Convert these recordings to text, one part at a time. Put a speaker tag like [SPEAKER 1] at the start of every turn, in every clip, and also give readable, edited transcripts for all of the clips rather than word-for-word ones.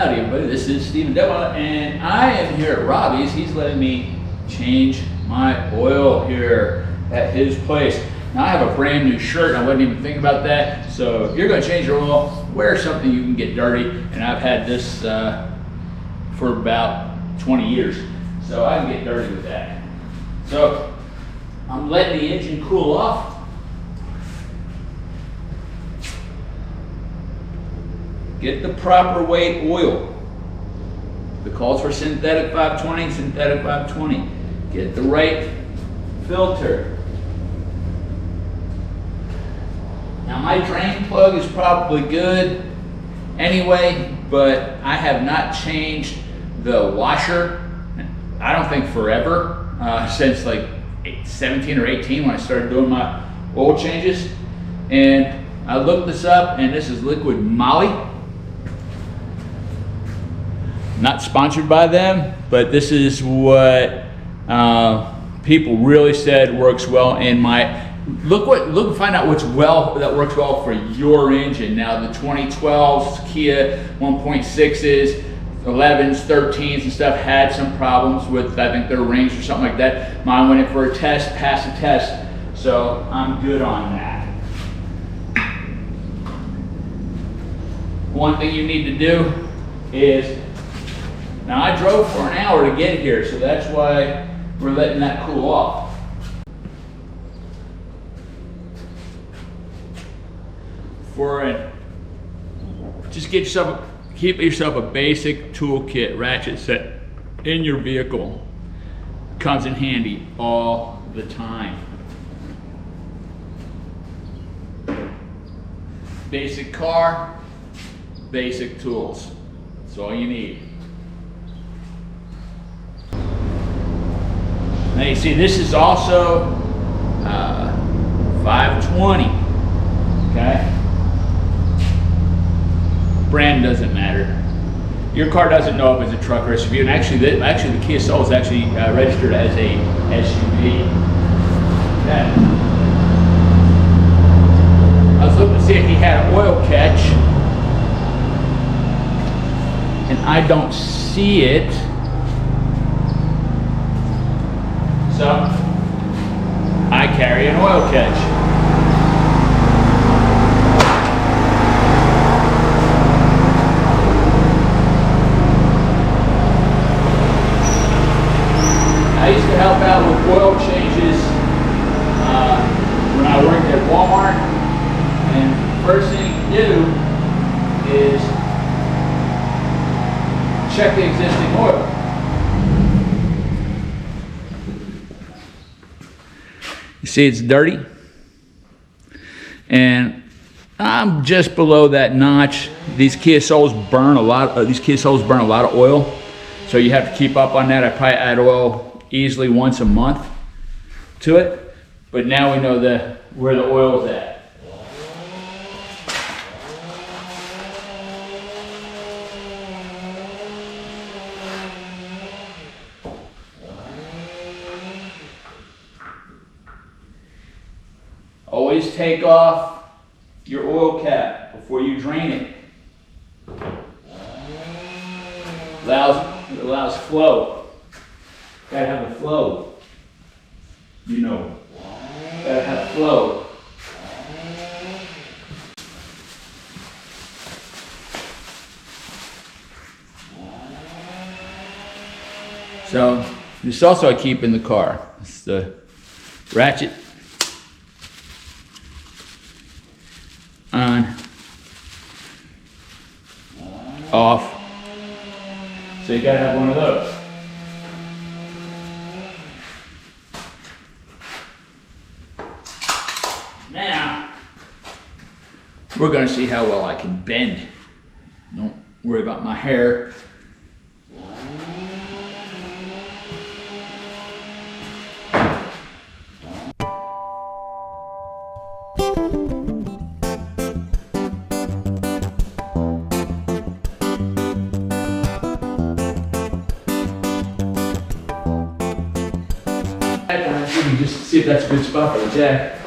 [SPEAKER 1] Howdy everybody, this is Stephen Detweiler, and I am here at Robbie's. He's letting me change my oil here at his place. Now I have a brand new shirt, and I wasn't even thinking about that. So if you're gonna change your oil, wear something you can get dirty. And I've had this for about 20 years. So I can get dirty with that. So I'm letting the engine cool off. Get the proper weight oil. It calls for synthetic 520, synthetic 520. Get the right filter. Now my drain plug is probably good anyway, but I have not changed the washer, I don't think forever, since like 17 or 18 when I started doing my oil changes. And I looked this up, and this is liquid moly. Not sponsored by them, but this is what people really said works well in my. Look and find out what's that works well for your engine. Now the 2012s, Kia 1.6s, 11s, 13s, and stuff had some problems with, I think, their rings or something like that. Mine went in for a test, passed the test, so I'm good on that. One thing you need to do is. Now I drove for an hour to get here, so that's why we're letting that cool off. Just keep yourself a basic toolkit ratchet set in your vehicle. Comes in handy all the time. Basic car, basic tools. That's all you need. Now you see this is also 520, okay? Brand doesn't matter. Your car doesn't know if it's a truck or SUV, and actually the kiasoul is actually registered as a SUV. Okay. I was looking to see if he had an oil catch, and I don't see it. So, I carry an oil catch. I used to help out with oil changes when I worked at Walmart, and first thing you do is check the existing oil. You see it's dirty, and I'm just below that notch. These kiasouls burn a lot. Burn a lot of oil, so you have to keep up on that. I probably add oil easily once a month to it, but now we know where the oil is at. Always take off your oil cap before you drain it. It allows flow. Gotta have a flow. You know. Gotta have flow. So this also I keep in the car. It's the ratchet. On, off. So you gotta have one of those. Now, we're gonna see how well I can bend. Don't worry about my hair. Just see if that's a good spot for the jack.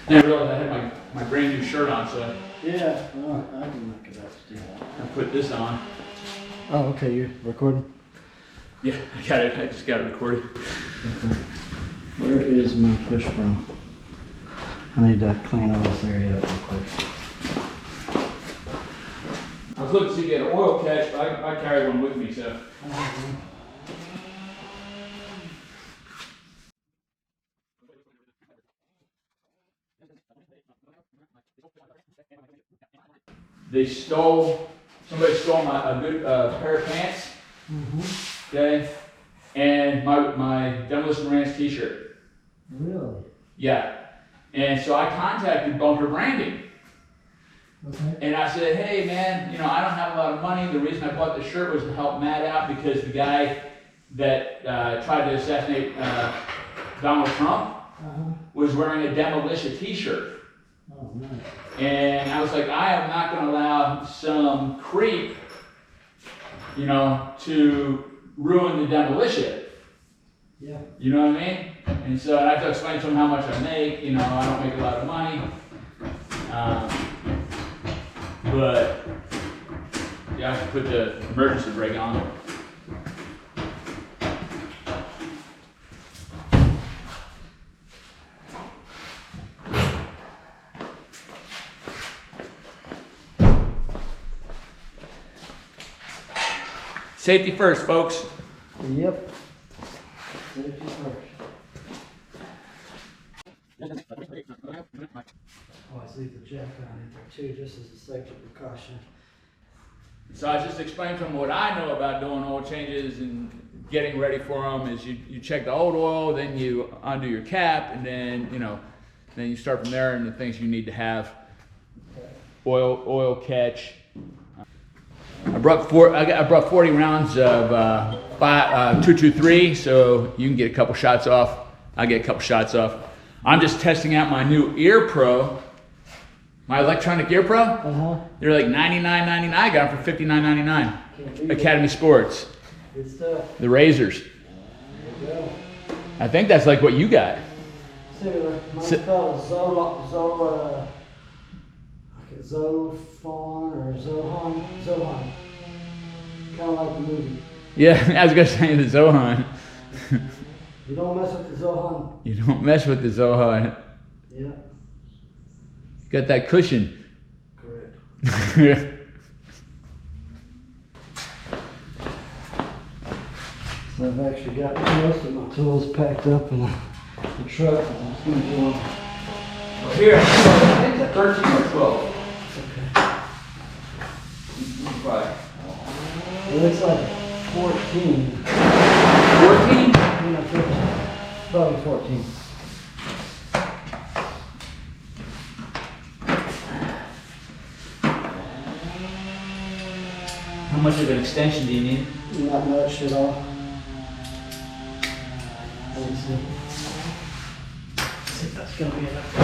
[SPEAKER 1] And I realized I had my brand new shirt on, so
[SPEAKER 2] yeah, well, I can look it up still.
[SPEAKER 1] I put this on.
[SPEAKER 2] Oh, okay, you're recording?
[SPEAKER 1] Yeah, I got it. I just got it recorded.
[SPEAKER 2] Where is my push from? I need to clean all this area up real quick.
[SPEAKER 1] I was looking to see if you had an oil catch, but I carry one with me, so. Somebody stole a good pair of pants, okay, and my Demolition Ranch t-shirt.
[SPEAKER 2] Really?
[SPEAKER 1] Yeah, and so I contacted Bunker Branding.
[SPEAKER 2] Okay.
[SPEAKER 1] And I said, hey man, I don't have a lot of money. The reason I bought the shirt was to help Matt out because the guy that tried to assassinate Donald Trump was wearing a Demolition t-shirt.
[SPEAKER 2] Oh, nice.
[SPEAKER 1] And I was like, I am not going to allow some creep, to ruin the Demolition.
[SPEAKER 2] Yeah.
[SPEAKER 1] You know what I mean? And so I have to explain to him how much I make. I don't make a lot of money. But yeah, I have to put the emergency brake on. Safety first, folks.
[SPEAKER 2] Yep. Safety first. Oh, I see the jack on it there too, just as a safety precaution.
[SPEAKER 1] So I just explained to him what I know about doing oil changes and getting ready for them is you check the old oil, then you undo your cap, and then then you start from there and the things you need to have. Oil catch. I brought 40 rounds of 223, so you can get a couple shots off. I get a couple shots off. I'm just testing out my new Ear Pro, my electronic Ear Pro. They're like $99.99. I got them for $59.99. Academy Sports.
[SPEAKER 2] Good stuff.
[SPEAKER 1] The razors.
[SPEAKER 2] There you go.
[SPEAKER 1] I think that's like what you got.
[SPEAKER 2] Similar. Mine's called Zophon or Zohan. Kind of like the movie.
[SPEAKER 1] Yeah, I was gonna say the Zohan.
[SPEAKER 2] You don't mess with the Zohan.
[SPEAKER 1] You don't mess with the Zohan.
[SPEAKER 2] Yeah.
[SPEAKER 1] Got that cushion.
[SPEAKER 2] Correct. So I've actually got most of my tools packed up in the truck. I'm just going to do one.
[SPEAKER 1] Here, I think it's a 13 or 12.
[SPEAKER 2] Okay.
[SPEAKER 1] Right.
[SPEAKER 2] It looks like 14.
[SPEAKER 1] 14?
[SPEAKER 2] No, 15. Probably 14.
[SPEAKER 1] How much of an extension do you need?
[SPEAKER 2] Not much at all. Let me see. See if that's going to be enough.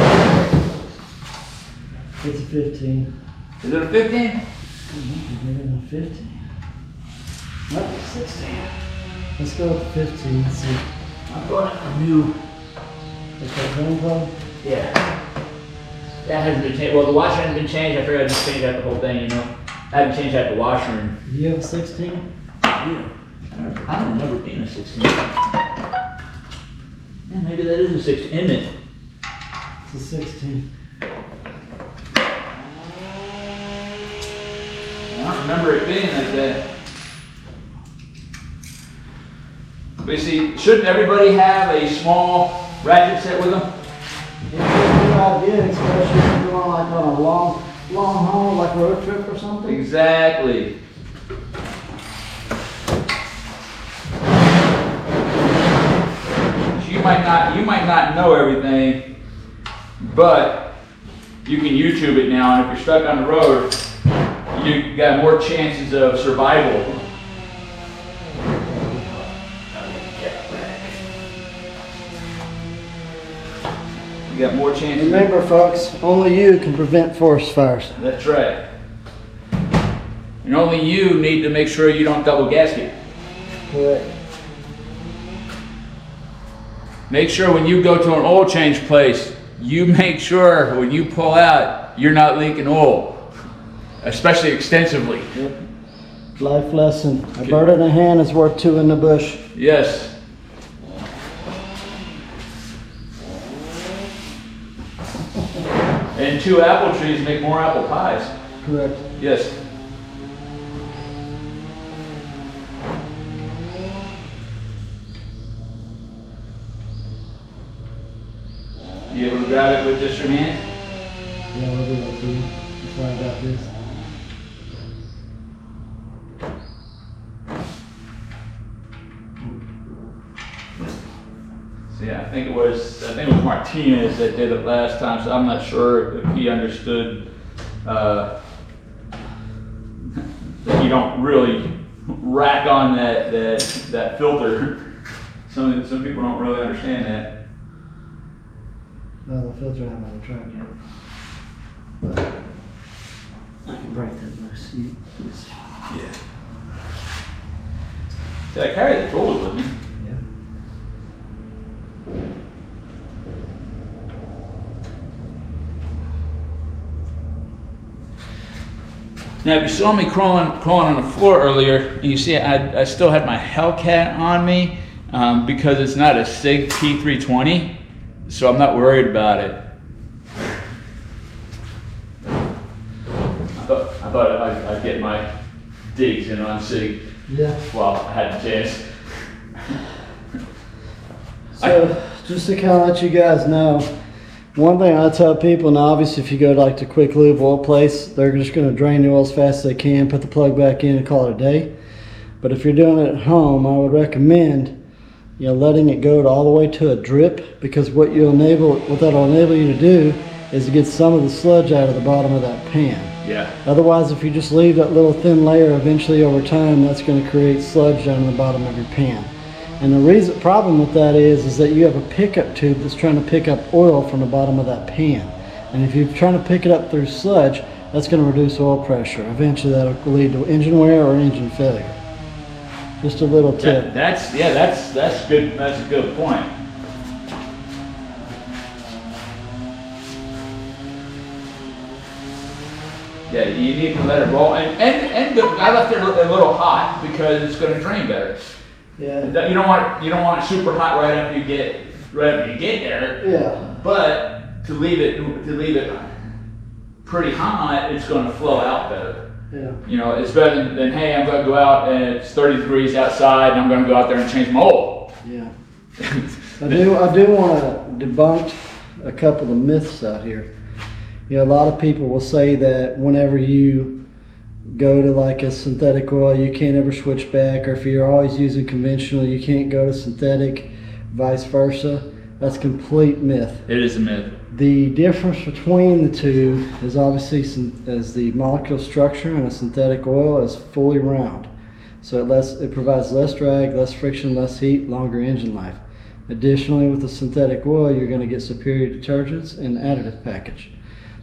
[SPEAKER 2] It's a 15.
[SPEAKER 1] Is it a 15?
[SPEAKER 2] Bigger than 15. Might be 16. Let's go with 15. Let's see.
[SPEAKER 1] I'm going to a new.
[SPEAKER 2] Is that Venmo?
[SPEAKER 1] Yeah. That hasn't been changed. Well, the washer hasn't been changed. I figured I'd just change out the whole thing, I haven't changed out the washer. And
[SPEAKER 2] Do you have a 16?
[SPEAKER 1] yeah. I don't remember being a 16. Yeah, maybe that is a 16, isn't it?
[SPEAKER 2] It's a 16.
[SPEAKER 1] I don't remember it being like that. But you see, shouldn't everybody have a small ratchet set with them?
[SPEAKER 2] It's a good idea, especially if you're going like on a long haul, like a road trip or something.
[SPEAKER 1] Exactly. You might not know everything, but you can YouTube it now, and if you're stuck on the road, you got more chances of survival. You got more chances.
[SPEAKER 2] Remember, folks, only you can prevent forest fires.
[SPEAKER 1] That's right. And only you need to make sure you don't double gasket.
[SPEAKER 2] Correct.
[SPEAKER 1] Make sure when you go to an oil change place, you make sure when you pull out, you're not leaking oil, especially extensively.
[SPEAKER 2] Yep. Life lesson. A bird in the hand is worth two in the bush.
[SPEAKER 1] Yes. And 2 apple trees make more apple pies.
[SPEAKER 2] Correct.
[SPEAKER 1] Yes. You able to grab it with just your hand?
[SPEAKER 2] Yeah, I'll do that for you. Before I got this.
[SPEAKER 1] See, I think it was Martinez that did it last time, so I'm not sure if he understood that you don't really rack on that filter. Some people don't really understand that.
[SPEAKER 2] No, the filter I haven't tried yet. But I can break that loose.
[SPEAKER 1] Yeah. See, I carry the tools with me.
[SPEAKER 2] Yeah.
[SPEAKER 1] Now, if you saw me crawling on the floor earlier, and you see I still had my Hellcat on me because it's not a SIG P320, so I'm not worried about it. I thought I'd get my digs in on SIG.
[SPEAKER 2] Yeah.
[SPEAKER 1] Well, I had the chance.
[SPEAKER 2] So, just to kind of let you guys know, one thing I tell people, and obviously if you go to like the quick lube oil place, they're just going to drain the oil as fast as they can, put the plug back in and call it a day. But if you're doing it at home, I would recommend letting it go all the way to a drip, because what that'll enable you to do is to get some of the sludge out of the bottom of that pan.
[SPEAKER 1] Yeah.
[SPEAKER 2] Otherwise, if you just leave that little thin layer, eventually over time, that's going to create sludge down in the bottom of your pan. And the problem with that is that you have a pickup tube that's trying to pick up oil from the bottom of that pan. And if you're trying to pick it up through sludge, that's going to reduce oil pressure. Eventually, that'll lead to engine wear or engine failure. Just a little tip.
[SPEAKER 1] That's good. That's a good point. Yeah, you need to let it roll, and I left it a little hot because it's going to drain better.
[SPEAKER 2] Yeah.
[SPEAKER 1] You don't want it super hot right after you get there.
[SPEAKER 2] Yeah.
[SPEAKER 1] But to leave it pretty hot, it's going to flow out better.
[SPEAKER 2] Yeah.
[SPEAKER 1] It's better than hey, I'm going to go out and it's 30 degrees outside, and I'm going to go out there and change my oil.
[SPEAKER 2] Yeah. I do want to debunk a couple of myths out here. A lot of people will say that whenever you go to like a synthetic oil, you can't ever switch back, or if you're always using conventional, you can't go to synthetic, vice versa. That's complete myth.
[SPEAKER 1] It is a myth.
[SPEAKER 2] The difference between the two is obviously as the molecule structure in a synthetic oil is fully round. So it provides less drag, less friction, less heat, longer engine life. Additionally, with the synthetic oil, you're going to get superior detergents and additive package.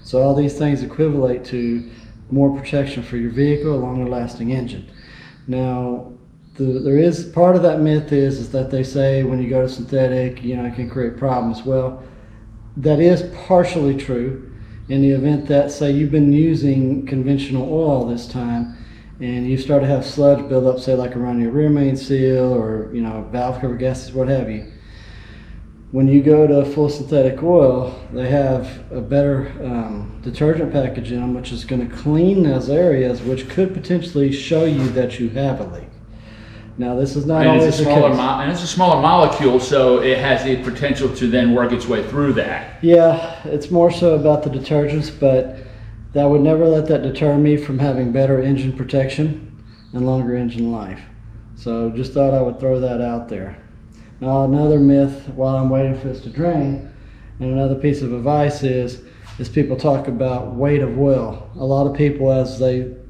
[SPEAKER 2] So all these things equivalent to more protection for your vehicle, a longer lasting engine. Now, there is part of that myth is that they say when you go to synthetic, it can create problems. Well, that is partially true in the event that, say, you've been using conventional oil this time and you start to have sludge build up, say like around your rear main seal or valve cover gaskets, what have you. When you go to full synthetic oil, they have a better detergent package in them, which is going to clean those areas, which could potentially show you that you have a leak. Now, this is not always the case.
[SPEAKER 1] And it's a smaller molecule, so it has the potential to then work its way through that.
[SPEAKER 2] Yeah, it's more so about the detergents, but that would never let that deter me from having better engine protection and longer engine life. So just thought I would throw that out there. Now, another myth while I'm waiting for this to drain, and another piece of advice is people talk about weight of oil. A lot of people, as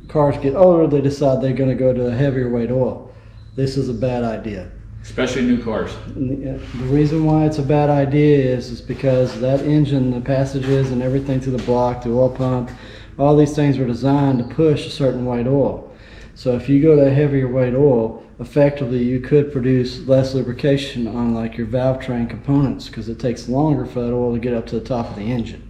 [SPEAKER 2] cars get older, they decide they're going to go to a heavier weight oil. This is a bad idea.
[SPEAKER 1] Especially new cars.
[SPEAKER 2] The reason why it's a bad idea is because that engine, the passages and everything to the block, the oil pump, all these things were designed to push a certain weight oil. So if you go to a heavier weight oil, effectively you could produce less lubrication on like your valve train components because it takes longer for that oil to get up to the top of the engine.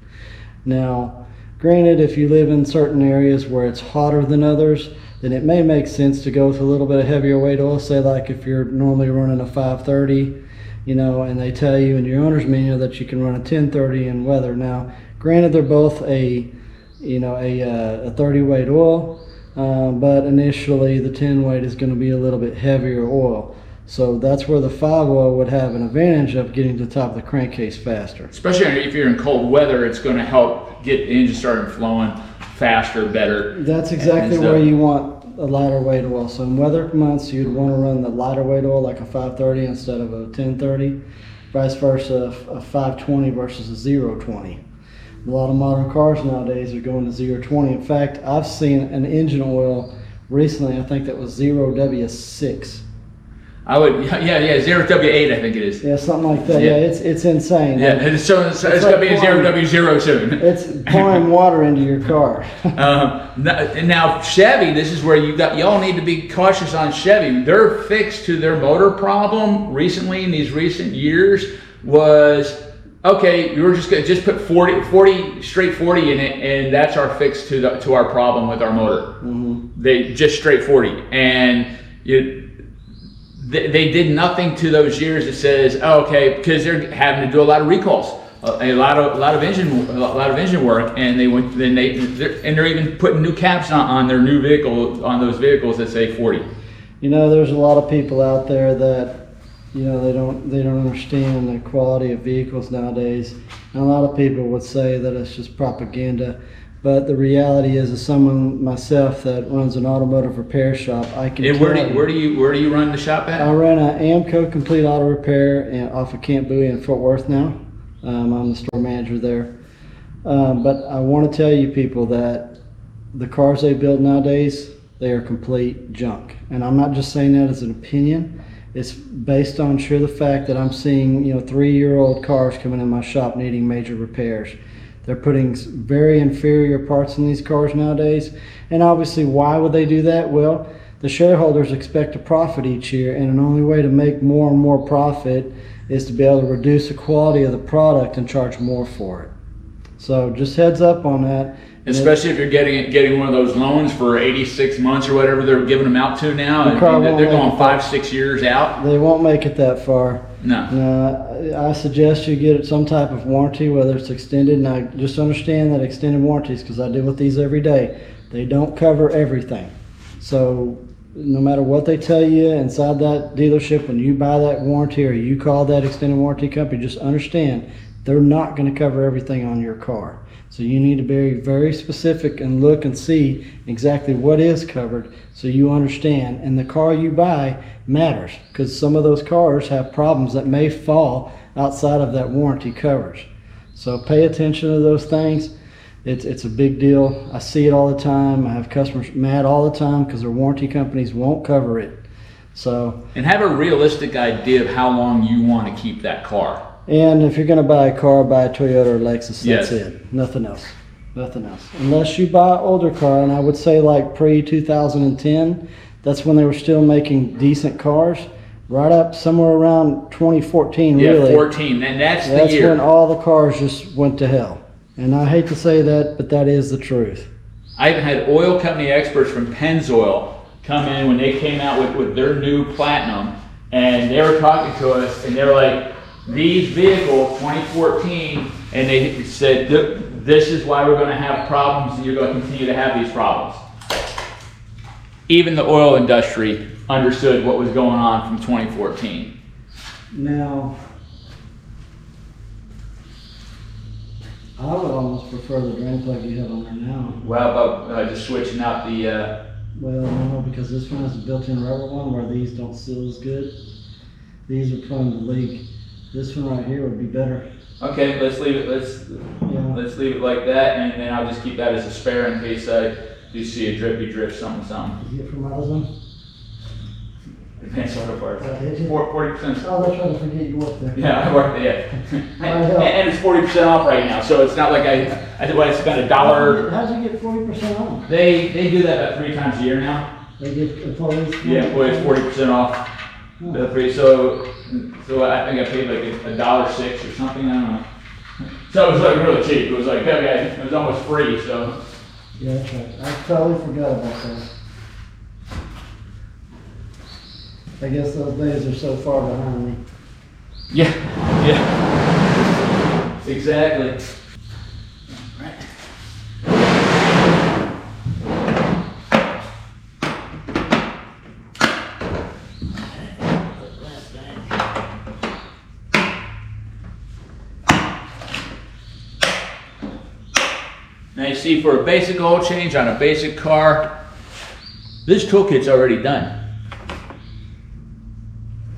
[SPEAKER 2] Now, granted, if you live in certain areas where it's hotter than others, then it may make sense to go with a little bit of heavier weight oil. Say like if you're normally running a 530, you know, and they tell you in your owner's manual that you can run a 1030 in weather. Now, granted, they're both a 30 weight oil, but initially the 10 weight is going to be a little bit heavier oil. So that's where the 5 oil would have an advantage of getting to the top of the crankcase faster.
[SPEAKER 1] Especially if you're in cold weather, it's going to help get the engine started flowing faster, better.
[SPEAKER 2] That's exactly where you want a lighter weight oil. So in weather months, you'd want to run the lighter weight oil like a 530 instead of a 1030. Vice versa, a 520 versus a 020. A lot of modern cars nowadays are going to 020. In fact, I've seen an engine oil recently, I think that was 0W6.
[SPEAKER 1] I would, yeah, 0W8 I think it is.
[SPEAKER 2] Yeah, something like that. Yeah, it's insane.
[SPEAKER 1] Yeah, it's going to be a 0W0 soon.
[SPEAKER 2] It's pouring water into your car.
[SPEAKER 1] Now Chevy, this is where y'all need to be cautious on Chevy. Their fix to their motor problem recently in these recent years was, okay, you were just going to just put 40 straight 40 in it, and that's our fix to our problem with our motor. Mm-hmm. They just straight 40, and they did nothing to those years that says, oh, okay, because they're having to do a lot of recalls, a lot of engine work, and they're even putting new caps on their new vehicle, on those vehicles that say 40.
[SPEAKER 2] You know, there's a lot of people out there that, you know, they don't understand the quality of vehicles nowadays, and a lot of people would say that it's just propaganda. But the reality is, as someone myself that runs an automotive repair shop, I can tell you. Where do you run the shop at? I run an AMCO Complete Auto Repair off of Camp Bowie in Fort Worth now. I'm the store manager there. But I want to tell you people that the cars they build nowadays, they are complete junk. And I'm not just saying that as an opinion. It's based on the fact that I'm seeing 3-year-old cars coming in my shop needing major repairs. They're putting very inferior parts in these cars nowadays. And obviously, why would they do that? Well, the shareholders expect a profit each year, and the only way to make more and more profit is to be able to reduce the quality of the product and charge more for it. So just heads up on that.
[SPEAKER 1] Especially if you're getting one of those loans for 86 months or whatever they're giving them out to now. They're going 5-6 years out.
[SPEAKER 2] They won't make it that far.
[SPEAKER 1] No.
[SPEAKER 2] I suggest you get some type of warranty, whether it's extended. And I just understand that extended warranties, because I deal with these every day, they don't cover everything. So no matter what they tell you inside that dealership, when you buy that warranty or you call that extended warranty company, just understand they're not going to cover everything on your car. So you need to be very specific and look and see exactly what is covered so you understand. And the car you buy matters, because some of those cars have problems that may fall outside of that warranty coverage. So pay attention to those things. It's a big deal. I see it all the time. I have customers mad all the time because their warranty companies won't cover it.
[SPEAKER 1] And have a realistic idea of how long you want to keep that car.
[SPEAKER 2] And if you're going to buy a car, buy a Toyota or Lexus.
[SPEAKER 1] Yes.
[SPEAKER 2] That's it. Nothing else. Unless you buy an older car, and I would say like pre-2010, that's when they were still making decent cars. Right up somewhere around 2014, really.
[SPEAKER 1] Yeah, 14, and that's the year.
[SPEAKER 2] That's when all the cars just went to hell. And I hate to say that, but that is the truth.
[SPEAKER 1] I even had oil company experts from Pennzoil come in when they came out with their new Platinum, and they were talking to us, and they were like, these vehicles, 2014, and they said, this is why we're going to have problems, and you're going to continue to have these problems. Even the oil industry understood what was going on from 2014.
[SPEAKER 2] Now, I would almost prefer the drain plug you have on there now.
[SPEAKER 1] Well, about just switching out the...
[SPEAKER 2] Well, no, because this one has a built-in rubber one where these don't seal as good. These are prone to leak. This one right here would be better.
[SPEAKER 1] Okay, let's leave it. Let's leave it like that, and then I'll just keep that as a spare in case I do see a drippy drip, something.
[SPEAKER 2] Did you get from my husband?
[SPEAKER 1] Depends on the part. 40%.
[SPEAKER 2] Oh, that's right. I forget you worked there.
[SPEAKER 1] Yeah, I worked there. And it's 40% off right now, so it's not like I spent $1.
[SPEAKER 2] How'd you get 40% off?
[SPEAKER 1] They do that about 3 times a year now.
[SPEAKER 2] They get employees?
[SPEAKER 1] Yeah, employees 40% off. So I think I paid like $1.06 or something. I don't know. So it was like really cheap. It was like it was almost free. So
[SPEAKER 2] yeah, that's right. I totally forgot about that. I guess those days are so far behind me.
[SPEAKER 1] Yeah, yeah. Exactly. Right. Now you see, for a basic oil change on a basic car, this toolkit's already done.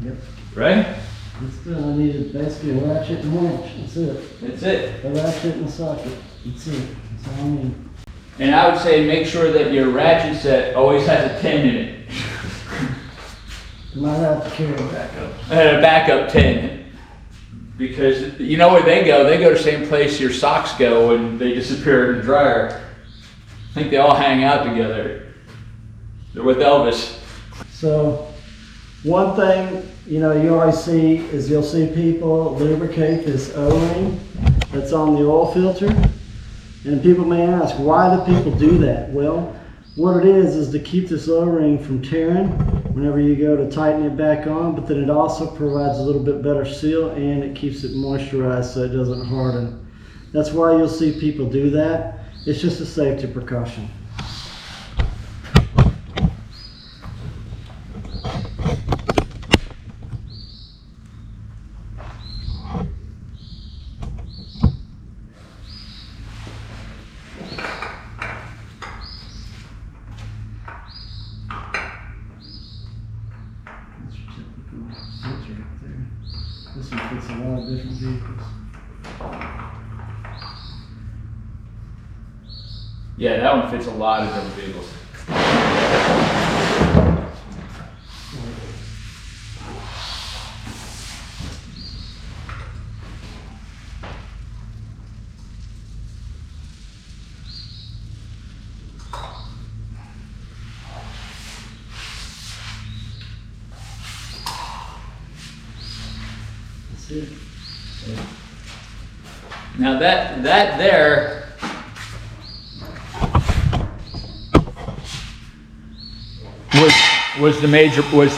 [SPEAKER 2] Yep.
[SPEAKER 1] Right?
[SPEAKER 2] That's good. I needed basically a ratchet and a wrench. That's it.
[SPEAKER 1] That's it.
[SPEAKER 2] A ratchet and a socket. That's it. That's all I need.
[SPEAKER 1] And I would say make sure that your ratchet set always has a 10 in it.
[SPEAKER 2] You might have to carry a backup.
[SPEAKER 1] And a backup 10. Because you know where they go? They go to the same place your socks go and they disappear in the dryer. I think they all hang out together. They're with Elvis.
[SPEAKER 2] So, one thing, you know, you always see is you'll see people lubricate this O-ring that's on the oil filter. And people may ask, why do people do that? Well, what it is to keep this O-ring from tearing whenever you go to tighten it back on, but then it also provides a little bit better seal and it keeps it moisturized so it doesn't harden. That's why you'll see people do that. It's just a safety precaution. This one fits a lot of different vehicles.
[SPEAKER 1] Yeah, that one fits a lot of different vehicles.
[SPEAKER 2] That's it.
[SPEAKER 1] Now that there was the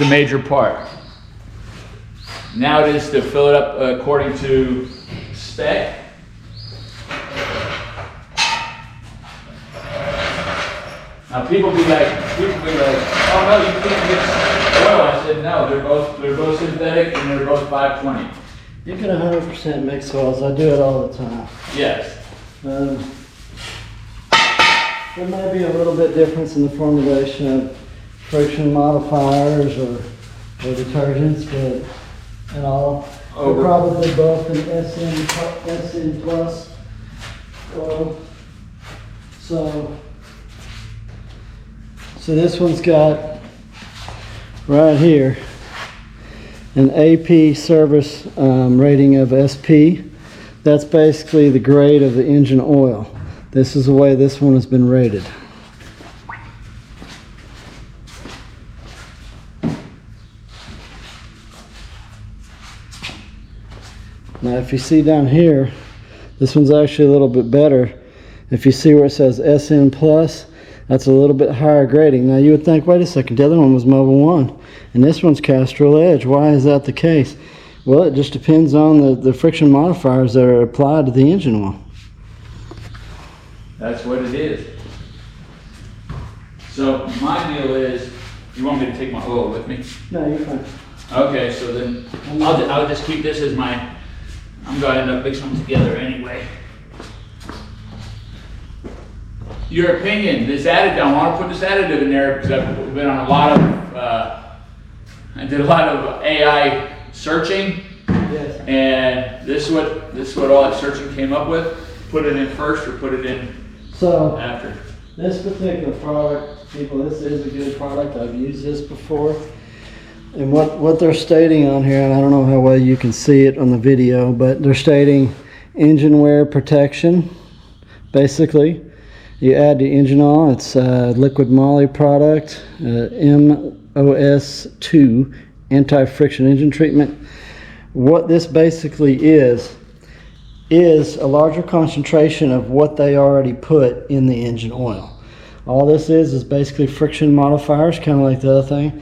[SPEAKER 1] major part. Now it is to fill it up according to spec. Now people be like, oh no, you can't mix oil. I said no, they're both synthetic and they're both 520.
[SPEAKER 2] You can 100% mix oils. I do it all the time.
[SPEAKER 1] Yes.
[SPEAKER 2] There may be a little bit difference in the formulation of friction modifiers or detergents, but in all, they're probably both an SN plus oil. So this one's got right here an AP service rating of SP. That's basically the grade of the engine oil. This is the way this one has been rated. Now if you see down here, this one's actually a little bit better. If you see where it says SN plus, that's a little bit higher grading. Now you would think, wait a second, the other one was Mobil 1 and this one's Castrol Edge. Why is that the case? Well, it just depends on the friction modifiers that are applied to the engine oil.
[SPEAKER 1] That's what it is. So my deal is, you want me to take my oil with me?
[SPEAKER 2] No, you're fine.
[SPEAKER 1] Okay, so then I'll just keep this as my, I'm going to end up mixing them together anyway. Your opinion, this additive, I want to put this additive in there because I've been on a lot of, I did a lot of AI searching.
[SPEAKER 2] Yes.
[SPEAKER 1] And this is what all that searching came up with. Put it in first or put it in after.
[SPEAKER 2] This particular product, people, this is a good product. I've used this before. And what they're stating on here, and I don't know how well you can see it on the video, but they're stating engine wear protection, basically. You add the engine oil, it's a liquid moly product, MOS2, anti-friction engine treatment. What this basically is a larger concentration of what they already put in the engine oil. All this is basically friction modifiers, kind of like the other thing.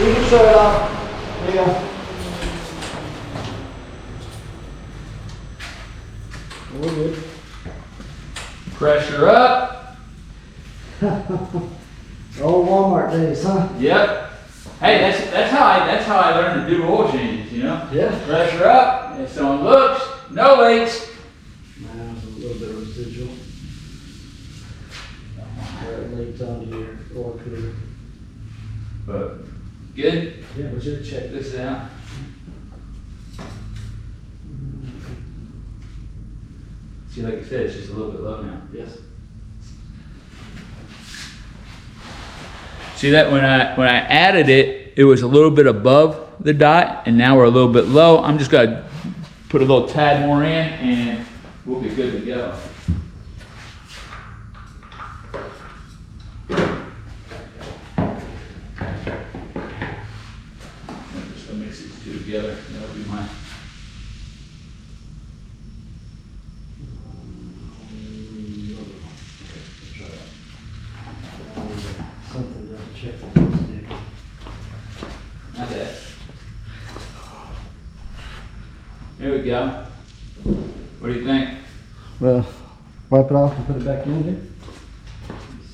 [SPEAKER 2] You can shut it off. There you go. We're good.
[SPEAKER 1] Pressure up.
[SPEAKER 2] Old Walmart days, huh?
[SPEAKER 1] Yep. Hey, that's how I learned to do oil changes, you know?
[SPEAKER 2] Yeah.
[SPEAKER 1] Pressure up. If someone looks, no leaks.
[SPEAKER 2] Man, there's a little bit of residual. Where it leaked onto your oil cooler.
[SPEAKER 1] But good.
[SPEAKER 2] Yeah.
[SPEAKER 1] We should check this out. See, like I said, it's just a little bit low now.
[SPEAKER 2] Yes.
[SPEAKER 1] See that when I added it, it was a little bit above the dot, and now we're a little bit low. I'm just gonna put a little tad more in, and we'll be good to go. I'm just gonna mix these two together. That'll be mine.
[SPEAKER 2] Something to check the stick.
[SPEAKER 1] Not that. There we go. What do you think?
[SPEAKER 2] Well, wipe it off and put it back in here.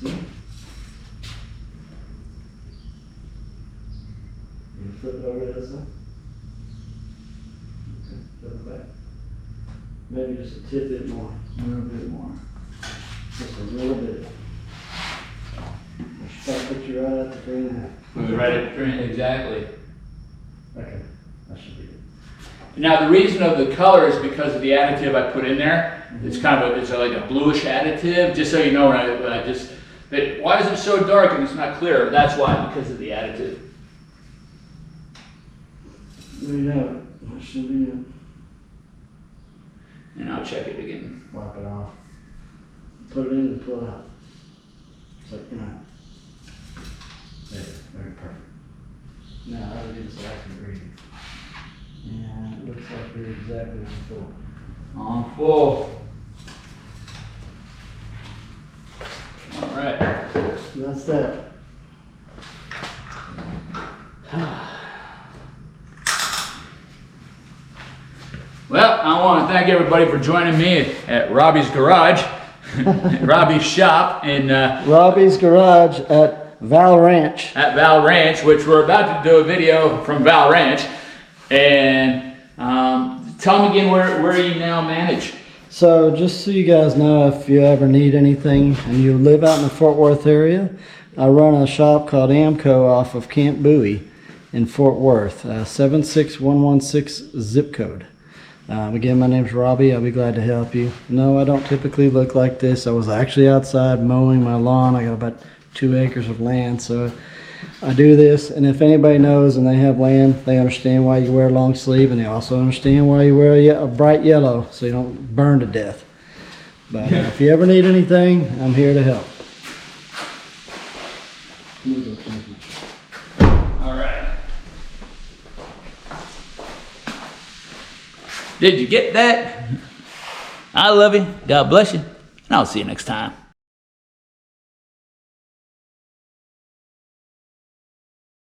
[SPEAKER 2] See? You flip it over this way. Okay, flip it back. Maybe just a tidbit more.
[SPEAKER 1] A little bit more.
[SPEAKER 2] Just a little bit. That puts you right at the 3.5.
[SPEAKER 1] We were right at the print, exactly.
[SPEAKER 2] Okay, that should be good.
[SPEAKER 1] Now the reason of the color is because of the additive I put in there. It's kind of it's like a bluish additive. Just so you know, when I just, but why is it so dark and it's not clear? That's why, because of the additive.
[SPEAKER 2] There you have it. That should be it.
[SPEAKER 1] And I'll check it again.
[SPEAKER 2] Wipe it off. Put it in and pull it out. It's like, you know. There, very perfect. Now, how do we do this active reading? Yeah, it looks like we're exactly on full.
[SPEAKER 1] On full. All right.
[SPEAKER 2] So that's that.
[SPEAKER 1] Well, I want to thank everybody for joining me at Robbie's Garage, Robbie's shop in
[SPEAKER 2] Robbie's Garage at Val Ranch.
[SPEAKER 1] At Val Ranch, which we're about to do a video from Val Ranch. And tell them again where you now manage.
[SPEAKER 2] So just so you guys know, if you ever need anything and you live out in the Fort Worth area, I run a shop called Amco off of Camp Bowie in Fort Worth, 76116 zip code. Again, my name's Robbie. I'll be glad to help you. No, I don't typically look like this. I was actually outside mowing my lawn. I got about 2 acres of land, so I do this. And if anybody knows and they have land, they understand why you wear a long sleeve, and they also understand why you wear a bright yellow so you don't burn to death. But if you ever need anything, I'm here to help.
[SPEAKER 1] All right. Did you get that? I love you. God bless you. And I'll see you next time.